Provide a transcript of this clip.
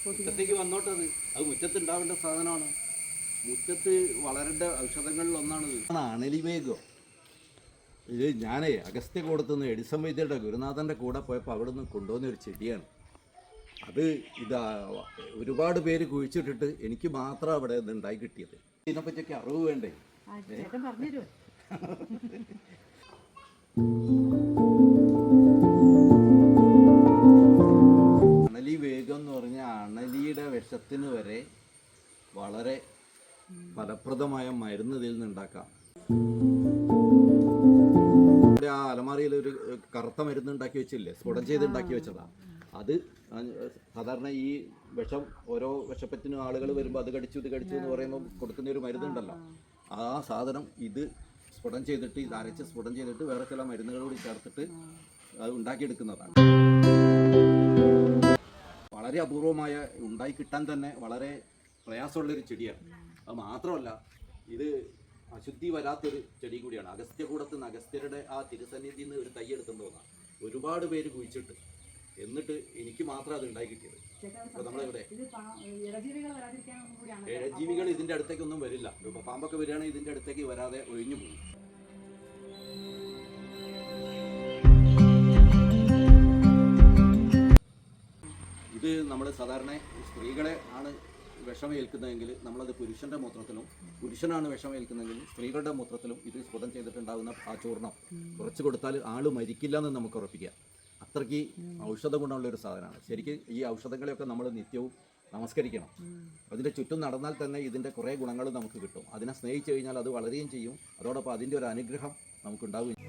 മുറ്റത്തേക്ക് വന്നോട്ടത്. അത് മുറ്റത്ത് ഉണ്ടാവേണ്ട സാധനമാണ്. മുറ്റത്ത് വളരേണ്ട ഔഷധങ്ങളിൽ ഒന്നാണിത്. അണലിവേഗം. ഇത് ഞാനേ അഗസ്ത്യകൂടത്തുനിന്ന് എഡിസൺ വൈദ്യരുടെ ഗുരുനാഥൻ്റെ കൂടെ പോയപ്പോൾ അവിടെ നിന്ന് കൊണ്ടുവന്ന ഒരു ചെടിയാണ്. അത് ഇതാ ഒരുപാട് പേര് കുഴിച്ചിട്ടിട്ട് എനിക്ക് മാത്രം അവിടെ ഇത് ഉണ്ടായി കിട്ടിയത്. ഇതിനെപ്പറ്റിയൊക്കെ അറിവ് വേണ്ടേ? അണലി വേഗം എന്ന് പറഞ്ഞാൽ അണലിയുടെ വിഷത്തിന് വരെ വളരെ ഫലപ്രദമായ മരുന്ന് ഇതിൽ നിന്ന് ഉണ്ടാക്കാം. ആ അലമാറിയിൽ ഒരു കറുത്ത മരുന്ന് ഉണ്ടാക്കി വെച്ചില്ലേ, സ്ഫുടം ചെയ്ത് ഉണ്ടാക്കി വെച്ചതാ. അത് സാധാരണ ഈ വിഷം ഓരോ വിഷപ്പറ്റിനും ആളുകൾ വരുമ്പോൾ അത് കടിച്ചു ഇത് കടിച്ചു എന്ന് പറയുമ്പോൾ കൊടുക്കുന്ന ഒരു മരുന്നുണ്ടല്ലോ, ആ സാധനം ഇത് സ്ഫുടം ചെയ്തിട്ട് ഇത് അരച്ച് സ്ഫുടം ചെയ്തിട്ട് വേറെ ചില മരുന്നുകൾ കൂടി ചേർത്തിട്ട് അത് ഉണ്ടാക്കിയെടുക്കുന്നതാണ്. വളരെ അപൂർവമായ ഉണ്ടായി കിട്ടാൻ തന്നെ വളരെ പ്രയാസമുള്ളൊരു ചെടിയാണ്. അത് മാത്രമല്ല ഇത് അശുദ്ധി വരാത്തൊരു ചെടി കൂടിയാണ്. അഗസ്ത്യകൂടത്ത് നിന്ന് അഗസ്ത്യരുടെ ആ തിരുസന്നിധിയിൽ നിന്ന് ഒരു തൈ എടുത്തുകൊണ്ടുവന്നാണ്. ഒരുപാട് പേര് കുഴിച്ചിട്ട് എന്നിട്ട് എനിക്ക് മാത്രം അത് ഉണ്ടായി കിട്ടിയത്. അപ്പോൾ നമ്മളിവിടെ ഇഴജീവികൾ ഇതിൻ്റെ അടുത്തേക്കൊന്നും വരില്ല. ഇപ്പോൾ പാമ്പൊക്കെ വരികയാണെങ്കിൽ ഇതിൻ്റെ അടുത്തേക്ക് വരാതെ ഒഴിഞ്ഞു പോകും. ഇത് നമ്മൾ സാധാരണ സ്ത്രീകളെ ആണ് വിഷമേൽക്കുന്നതെങ്കിൽ നമ്മളത് പുരുഷൻ്റെ മൂത്രത്തിലും, പുരുഷനാണ് വിഷമേൽക്കുന്നതെങ്കിൽ സ്ത്രീകളുടെ മൂത്രത്തിലും ഇത് സ്ഫുടം ചെയ്തിട്ടുണ്ടാകുന്ന ആ ചൂർണം കുറച്ച് കൊടുത്താൽ ആൾ മരിക്കില്ല എന്ന് നമുക്ക് ഉറപ്പിക്കാം. അത്രയ്ക്ക് ഔഷധ ഗുണമുള്ളൊരു സാധനമാണ്. ശരിക്കും ഈ ഔഷധങ്ങളെയൊക്കെ നമ്മൾ നിത്യവും നമസ്കരിക്കണം. അതിൻ്റെ ചുറ്റും നടന്നാൽ തന്നെ ഇതിൻ്റെ കുറേ ഗുണങ്ങൾ നമുക്ക് കിട്ടും. അതിനെ സ്നേഹിച്ചു കഴിഞ്ഞാൽ അത് വളരുകയും ചെയ്യും. അതോടൊപ്പം അതിൻ്റെ ഒരു അനുഗ്രഹം നമുക്കുണ്ടാവുകയും ചെയ്യും.